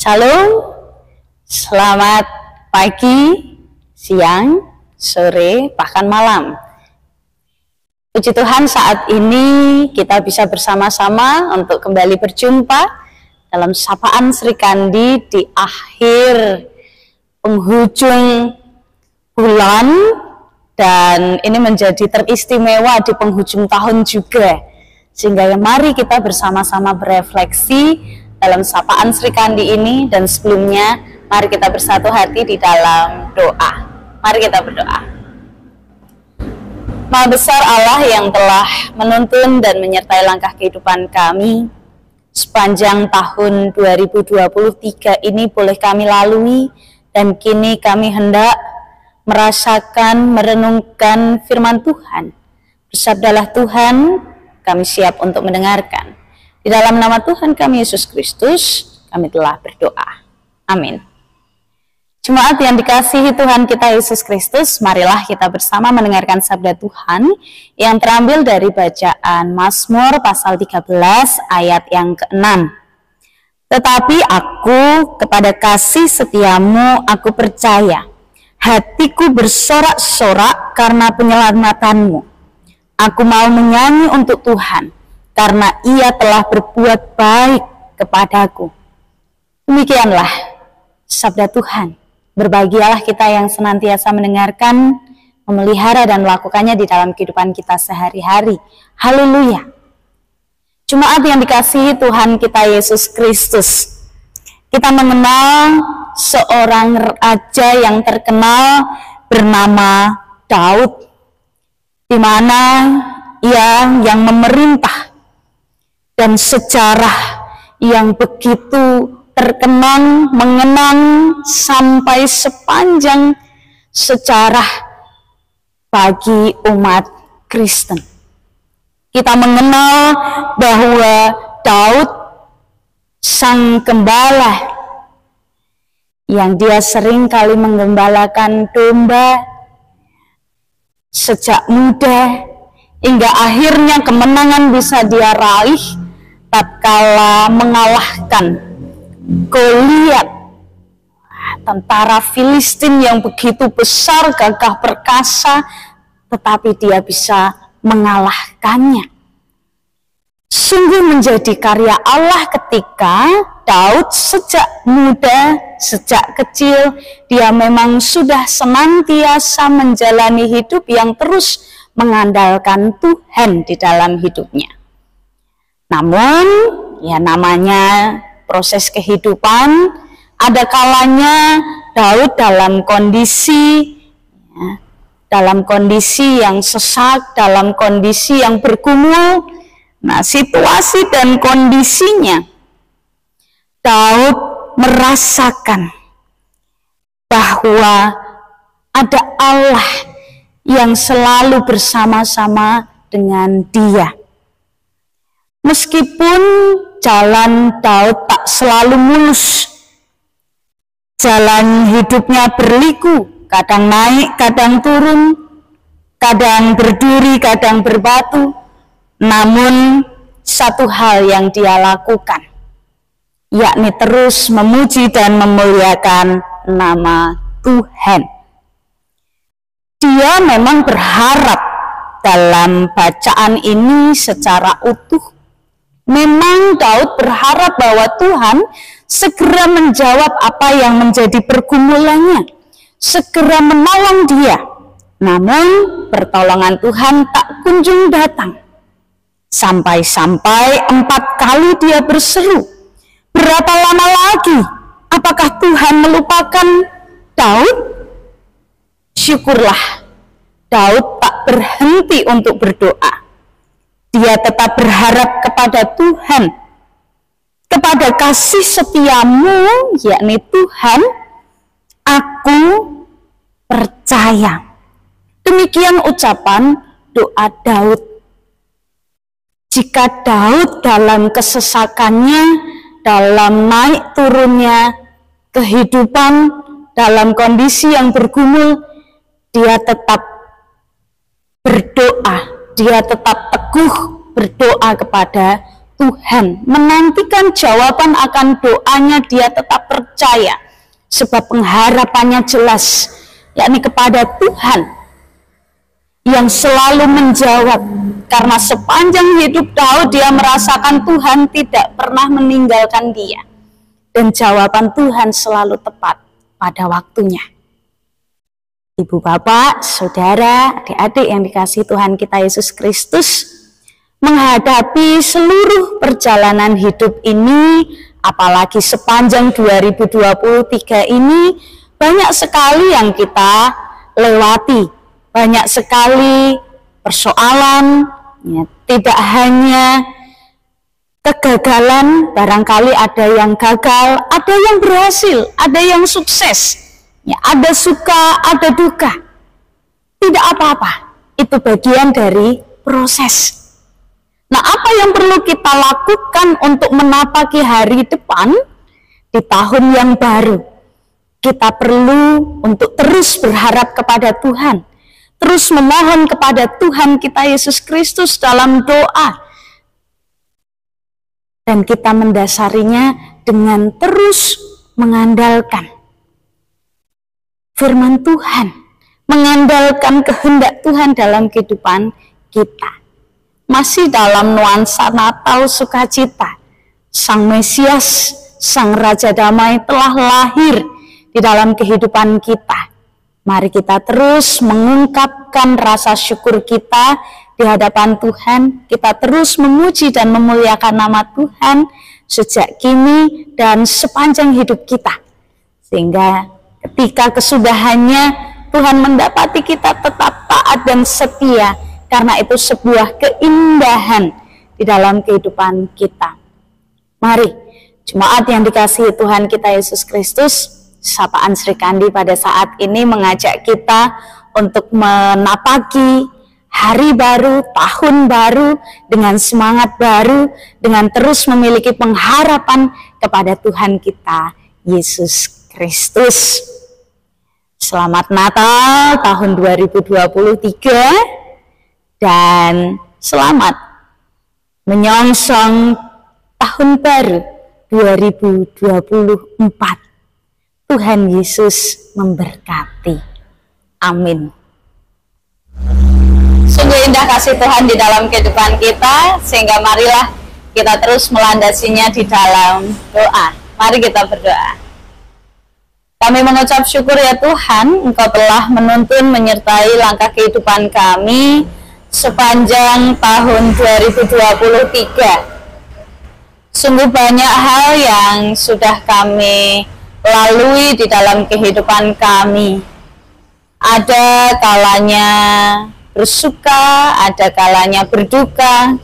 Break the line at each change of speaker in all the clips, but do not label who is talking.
Shalom, selamat pagi, siang, sore, bahkan malam. Puji Tuhan, saat ini kita bisa bersama-sama untuk kembali berjumpa dalam sapaan Sri Kandi di akhir penghujung bulan, dan ini menjadi teristimewa di penghujung tahun juga, sehingga mari kita bersama-sama berefleksi dalam sapaan Sri Kandi ini. Dan sebelumnya mari kita bersatu hati di dalam doa. Mari kita berdoa. Maha besar Allah yang telah menuntun dan menyertai langkah kehidupan kami sepanjang tahun 2023 ini boleh kami lalui, dan kini kami hendak merasakan, merenungkan firman Tuhan. Bersabdalah Tuhan, kami siap untuk mendengarkan. Di dalam nama Tuhan kami Yesus Kristus, kami telah berdoa. Amin. Jemaat yang dikasihi Tuhan kita Yesus Kristus, marilah kita bersama mendengarkan sabda Tuhan yang terambil dari bacaan Mazmur pasal 13 ayat yang ke-6. Tetapi aku kepada kasih setiamu aku percaya, hatiku bersorak-sorak karena penyelamatanmu. Aku mau menyanyi untuk Tuhan, karena Ia telah berbuat baik kepadaku. Demikianlah sabda Tuhan. Berbahagialah kita yang senantiasa mendengarkan, memelihara dan melakukannya di dalam kehidupan kita sehari-hari. Haleluya. Jemaat yang dikasihi Tuhan kita Yesus Kristus, kita mengenal seorang raja yang terkenal bernama Daud, di mana ia yang memerintah, dan sejarah yang begitu terkenang, mengenang sampai sepanjang sejarah bagi umat Kristen. Kita mengenal bahwa Daud sang gembala yang dia sering kali menggembalakan domba sejak muda, hingga akhirnya kemenangan bisa dia raih tatkala mengalahkan Goliat, tentara Filistin yang begitu besar, gagah perkasa, tetapi dia bisa mengalahkannya. Sungguh menjadi karya Allah ketika Daud sejak muda, sejak kecil, dia memang sudah senantiasa menjalani hidup yang terus mengandalkan Tuhan di dalam hidupnya. Namun, ya namanya proses kehidupan, ada kalanya Daud dalam kondisi yang sesak, dalam kondisi yang bergumul. Nah, situasi dan kondisinya, Daud merasakan bahwa ada Allah yang selalu bersama-sama dengan dia. Meskipun jalan Daud tak selalu mulus, jalan hidupnya berliku, kadang naik, kadang turun, kadang berduri, kadang berbatu, namun satu hal yang dia lakukan, yakni terus memuji dan memuliakan nama Tuhan. Dia memang berharap dalam bacaan ini secara utuh. Memang Daud berharap bahwa Tuhan segera menjawab apa yang menjadi pergumulannya, segera menolong dia. Namun pertolongan Tuhan tak kunjung datang. Sampai-sampai 4 kali dia berseru, "Berapa lama lagi? Apakah Tuhan melupakan Daud?" Syukurlah, Daud tak berhenti untuk berdoa. Dia tetap berharap kepada Tuhan, kepada kasih setiamu, yakni Tuhan, aku percaya. Demikian ucapan doa Daud. Jika Daud dalam kesesakannya, dalam naik turunnya kehidupan, dalam kondisi yang bergumul, dia tetap berdoa, dia tetap teguh berdoa kepada Tuhan, menantikan jawaban akan doanya, dia tetap percaya sebab pengharapannya jelas, yakni kepada Tuhan yang selalu menjawab. Karena sepanjang hidup Daud dia merasakan Tuhan tidak pernah meninggalkan dia, dan jawaban Tuhan selalu tepat pada waktunya. Ibu, bapak, saudara, adik-adik yang dikasihi Tuhan kita Yesus Kristus, menghadapi seluruh perjalanan hidup ini, apalagi sepanjang 2023 ini, banyak sekali yang kita lewati, banyak sekali persoalan, ya, tidak hanya kegagalan, barangkali ada yang gagal, ada yang berhasil, ada yang sukses, ya, ada suka, ada duka. Tidak apa-apa, itu bagian dari proses. Nah, apa yang perlu kita lakukan untuk menapaki hari depan di tahun yang baru? Kita perlu untuk terus berharap kepada Tuhan, terus memohon kepada Tuhan kita Yesus Kristus dalam doa, dan kita mendasarinya dengan terus mengandalkan firman Tuhan, mengandalkan kehendak Tuhan dalam kehidupan kita. Masih dalam nuansa Natal sukacita, Sang Mesias, Sang Raja Damai telah lahir di dalam kehidupan kita. Mari kita terus mengungkapkan rasa syukur kita di hadapan Tuhan. Kita terus memuji dan memuliakan nama Tuhan sejak kini dan sepanjang hidup kita. Sehingga ketika kesudahannya Tuhan mendapati kita tetap taat dan setia, karena itu sebuah keindahan di dalam kehidupan kita. Mari, jemaat yang dikasihi Tuhan kita Yesus Kristus, Sapaan Sri Kandi pada saat ini mengajak kita untuk menapaki hari baru, tahun baru, dengan semangat baru, dengan terus memiliki pengharapan kepada Tuhan kita, Yesus Kristus. Selamat Natal tahun 2023. Dan selamat menyongsong tahun baru 2024. Tuhan Yesus memberkati. Amin. Sungguh indah kasih Tuhan di dalam kehidupan kita, sehingga marilah kita terus melandasinya di dalam doa. Mari kita berdoa. Kami mengucap syukur ya Tuhan, Engkau telah menuntun menyertai langkah kehidupan kami sepanjang tahun 2023. Sungguh banyak hal yang sudah kami lalui di dalam kehidupan kami. Ada kalanya bersuka, ada kalanya berduka,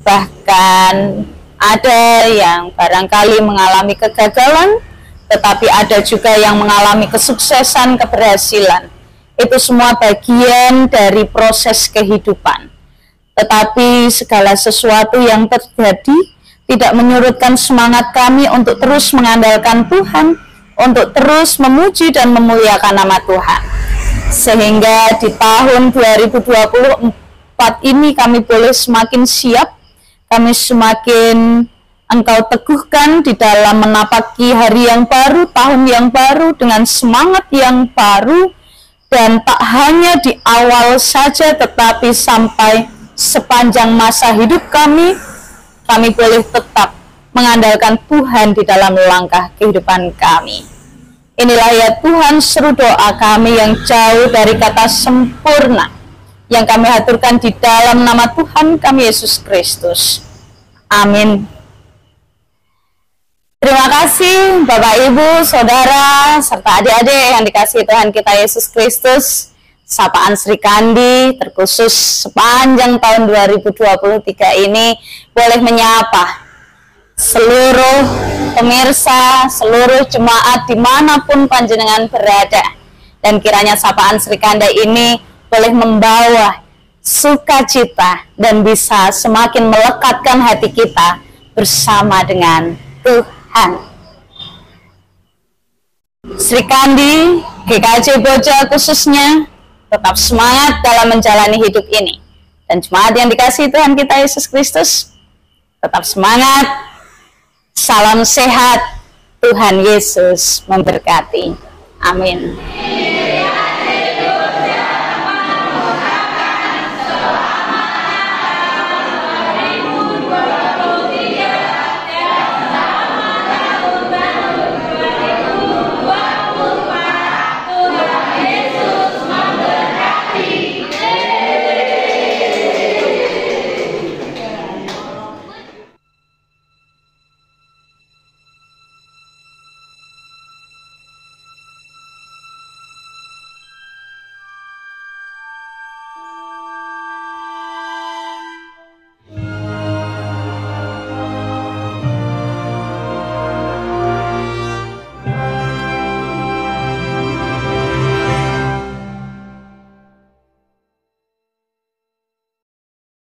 bahkan ada yang barangkali mengalami kegagalan, tetapi ada juga yang mengalami kesuksesan, keberhasilan. Itu semua bagian dari proses kehidupan. Tetapi segala sesuatu yang terjadi tidak menyurutkan semangat kami untuk terus mengandalkan Tuhan, untuk terus memuji dan memuliakan nama Tuhan. Sehingga di tahun 2024 ini kami boleh semakin siap, kami semakin Engkau teguhkan di dalam menapaki hari yang baru, tahun yang baru dengan semangat yang baru. Dan tak hanya di awal saja, tetapi sampai sepanjang masa hidup kami boleh tetap mengandalkan Tuhan di dalam langkah kehidupan kami. Inilah ya Tuhan seru doa kami yang jauh dari kata sempurna, yang kami haturkan di dalam nama Tuhan kami Yesus Kristus. Amin. Terima kasih Bapak, Ibu, Saudara, serta adik-adik yang dikasihi Tuhan kita Yesus Kristus. Sapaan Sri Kandi terkhusus sepanjang tahun 2023 ini boleh menyapa seluruh pemirsa, seluruh jemaat dimanapun panjenengan berada. Dan kiranya sapaan Sri Kandi ini boleh membawa sukacita dan bisa semakin melekatkan hati kita bersama dengan Tuhan. Sri Kandi, GKJ Boja khususnya, tetap semangat dalam menjalani hidup ini. Dan jemaat yang dikasihi Tuhan kita Yesus Kristus, Tetap semangat. Salam sehat. Tuhan Yesus memberkati. Amin.